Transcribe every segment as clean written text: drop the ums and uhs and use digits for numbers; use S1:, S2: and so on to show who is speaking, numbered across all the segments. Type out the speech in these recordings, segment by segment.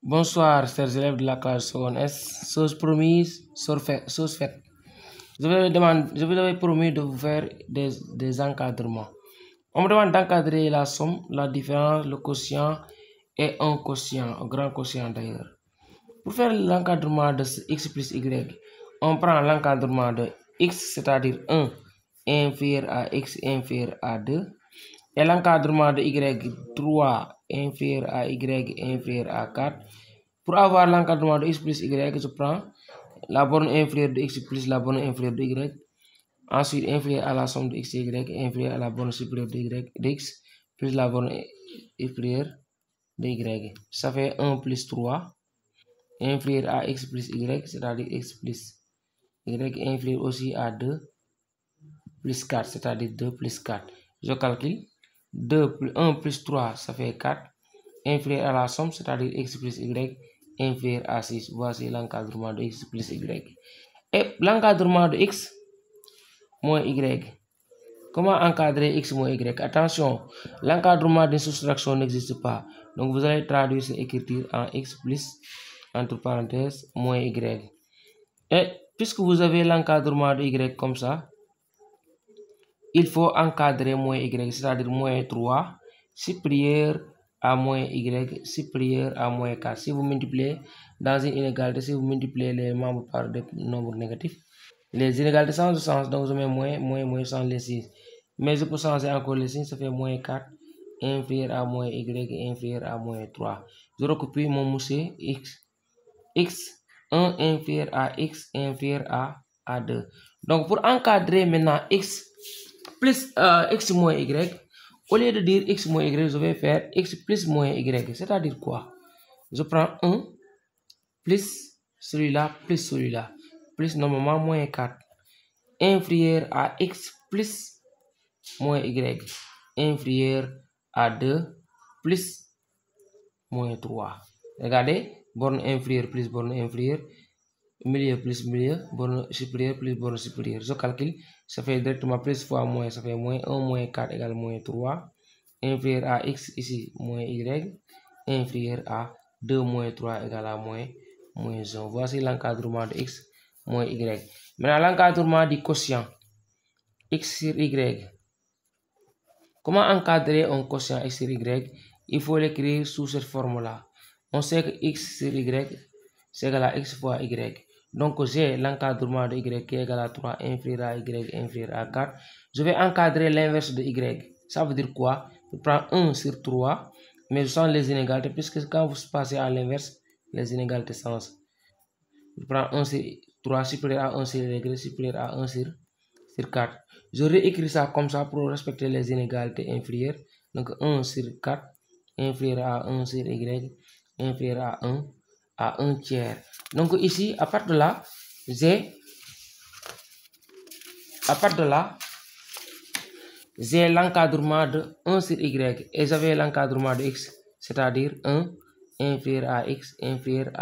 S1: Bonsoir, chers élèves de la classe seconde S. Chose promise, chose faite. Je vous avais promis de vous faire des encadrements. On me demande d'encadrer la somme, la différence, le quotient et un quotient, un grand quotient d'ailleurs. Pour faire l'encadrement de x plus y, on prend l'encadrement de x, c'est-à-dire 1 inférieur à x inférieur à 2, et l'encadrement de y, 3 inférieur à y inférieur à 4. Pour avoir l'encadrement de x plus y, je prends la borne inférieure de x plus la borne inférieure de y, ensuite inférieure à la somme de x et y, inférieure à la borne supérieure de x plus la borne inférieure de y. Ça fait 1 plus 3 inférieur à x plus y, c'est-à-dire x plus y inférieur aussi à 2 plus 4, c'est-à-dire 2 plus 4. Je calcule 1 plus 3, ça fait 4, inférieur à la somme, c'est-à-dire x plus y inférieur à 6. Voici l'encadrement de x plus y. Et l'encadrement de x moins y. Comment encadrer x moins y? Attention, l'encadrement d'une soustraction n'existe pas. Donc vous allez traduire cette écriture en x plus, entre parenthèses, moins y. Et puisque vous avez l'encadrement de y comme ça, il faut encadrer moins y, c'est-à-dire moins 3 supérieur à moins y supérieur à moins 4. Si vous multipliez dans une inégalité, si vous multipliez les membres par des nombres négatifs, les inégalités changent de sens, donc je mets moins sans les 6. Mais je peux changer encore les signes, ça fait moins 4 inférieur à moins y inférieur à moins 3. Je recopie mon monsieur x 1 inférieur à x inférieur à 2. Donc pour encadrer maintenant x plus x moins y, au lieu de dire x moins y, je vais faire x plus moins y. C'est-à-dire quoi? Je prends 1 plus celui-là plus celui-là, plus normalement moins 4, inférieur à x plus moins y, inférieur à 2 plus moins 3. Regardez, borne inférieure plus borne inférieure, milieu plus milieu, borne supérieure plus borne supérieure. Je calcule, ça fait directement plus fois moins, ça fait moins 1 moins 4 égale moins 3, inférieur à x ici, moins y, inférieur à 2 moins 3 égale à moins 1. Voici l'encadrement de x moins y. Maintenant, l'encadrement du quotient x sur y. Comment encadrer un quotient x sur y? Il faut l'écrire sous cette forme-là. On sait que x sur y, c'est égal à x fois y. Donc j'ai l'encadrement de y qui est égal à 3 inférieur à y inférieur à 4. Je vais encadrer l'inverse de y. Ça veut dire quoi? Je prends 1 sur 3, mais je change les inégalités, puisque quand vous passez à l'inverse, les inégalités changent. Je prends 1 sur 3 supérieur à 1 sur y supérieur à 1 sur 4. Je réécris ça comme ça pour respecter les inégalités inférieures. Donc 1 sur 4 inférieur à 1 sur y inférieur à 1 tiers. Donc ici, à partir de là, j'ai l'encadrement de 1 sur y et j'avais l'encadrement de x, c'est-à-dire 1 inférieur à x inférieur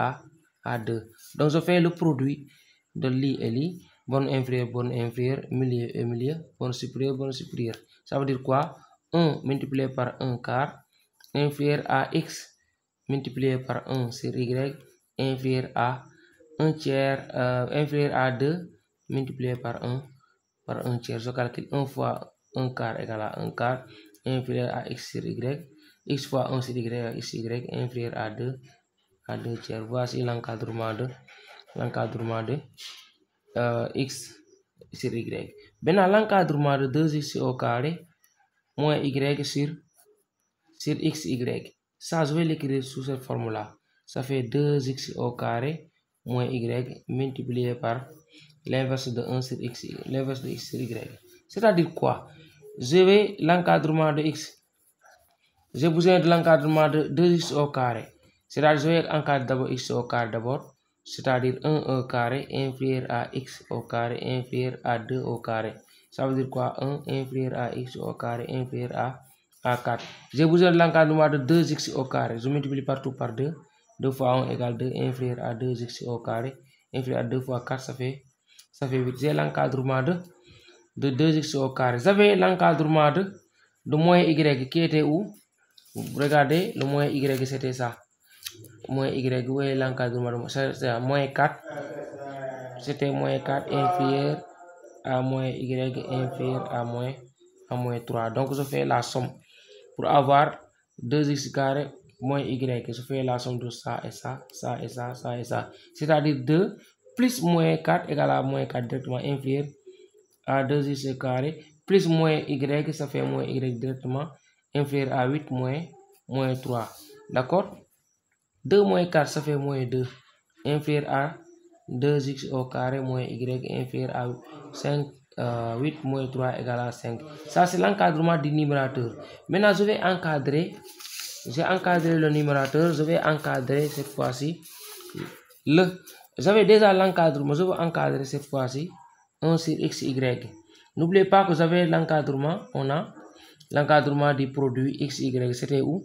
S1: à 2. Donc je fais le produit de li et li, borne inférieure, milieu et milieu, borne supérieure. Ça veut dire quoi? 1 multiplié par 1 quart inférieur à x multiplié par 1 sur y inférieur à 1 tiers, inférieur à 2 multiplié par 1 tiers. Je calcule 1 fois 1 quart égale à 1 quart inférieur à x sur y, x fois 1 sur y à x sur y inférieur à 2 tiers. Voici l'encadrement de x sur y. Maintenant, l'encadrement de 2x au carré moins y sur xy. Ça, je vais l'écrire sous cette forme-là. Ça fait 2x au carré moins y multiplié par l'inverse de 1 sur x, l'inverse de x sur y. C'est-à-dire quoi? Je vais l'encadrement de x. J'ai besoin de l'encadrement de 2x au carré. C'est-à-dire je vais encadrer d'abord x au carré d'abord. C'est-à-dire 1 au carré inférieur à x au carré inférieur à 2 au carré. Ça veut dire quoi? 1 inférieur à x au carré inférieur à 4. J'ai besoin de l'encadrement de 2x au carré. Je multiplie partout par 2. 2 fois 1 égale 2 inférieur à 2x au carré. Inférieur à 2 fois 4, ça fait 8. J'ai l'encadrement de 2x au carré. J'avais l'encadrement de moins y qui était où? Regardez, le moins y c'était ça. moins y, vous voyez l'encadrement, c'est moins 4, c'était moins 4 inférieur à moins y inférieur à moins 3. Donc je fais la somme pour avoir 2x carré moins y. Je fais la somme de ça et ça, ça et ça, ça et ça. C'est-à-dire 2 plus moins 4 égale à moins 4 directement inférieur à 2x carré plus moins y, ça fait moins y directement inférieur à 8 moins 3. D'accord? 2 moins 4, ça fait moins 2 inférieur à 2x au carré moins y inférieur à 8 moins 3 égale à 5. Ça, c'est l'encadrement du numérateur. Maintenant, je vais encadrer. J'ai encadré le numérateur. Je vais encadrer cette fois-ci j'avais déjà l'encadrement. Je vais encadrer cette fois-ci 1 sur x, y. N'oubliez pas que j'avais l'encadrement. On a l'encadrement du produit x, y. C'était où?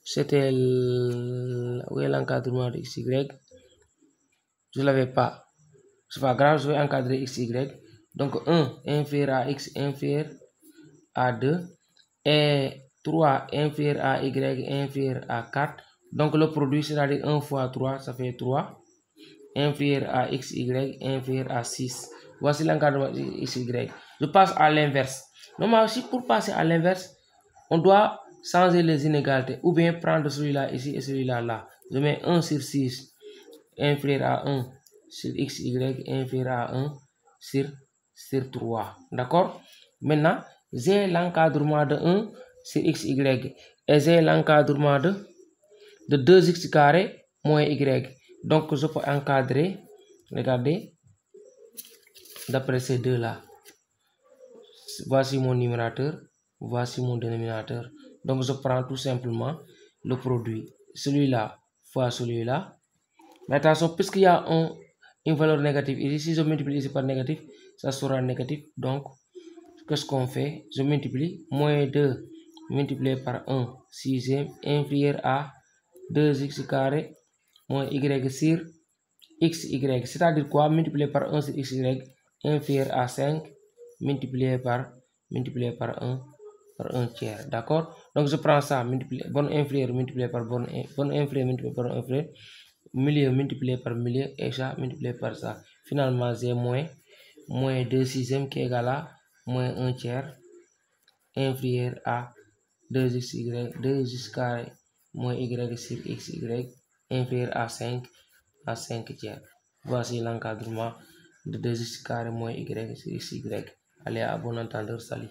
S1: C'était où est l'encadrement de x, y? Je ne l'avais pas. C'est pas grave, je vais encadrer x, y. Donc 1 inférieur à x inférieur à 2 et 3 inférieur à y inférieur à 4. Donc le produit, c'est-à-dire 1 fois 3, ça fait 3 inférieur à x, y inférieur à 6. Voici l'encadrement x, y. Je passe à l'inverse. Normalement, si pour passer à l'inverse, on doit changer les inégalités ou bien prendre celui-là ici et celui-là là. Je mets 1 sur 6 inférieur à 1 sur x, y inférieur à 1 sur 3. D'accord? Maintenant, j'ai l'encadrement de 1 sur x, y et j'ai l'encadrement de 2x carré moins y. Donc, je peux encadrer, regardez, d'après ces deux-là. Voici mon numérateur, voici mon dénominateur. Donc, je prends tout simplement le produit. Celui-là fois celui-là. Mais attention, puisqu'il y a une valeur négative ici, si je multiplie ici par négatif, ça sera négatif. Donc, qu'est-ce qu'on fait? Je multiplie moins 2 multiplié par 1 sixième inférieur à 2x carré moins y sur x, y. C'est-à-dire quoi? Multiplié par 1 sur x, y inférieur à 5 multiplié par 1 tiers. D'accord? Donc, je prends ça, borne inférieure multiplié par borne inférieure multiplié par borne inférieure, milieu multiplié par milieu et ça multiplié par ça. Finalement, j'ai moins 2 sixièmes qui est égal à moins 1 tiers inférieur à 2x carré moins y sur x, y inférieur à 5 tiers. Voici l'encadrement de 2x carré moins y sur x, y. Allez, à bon entendeur, salut.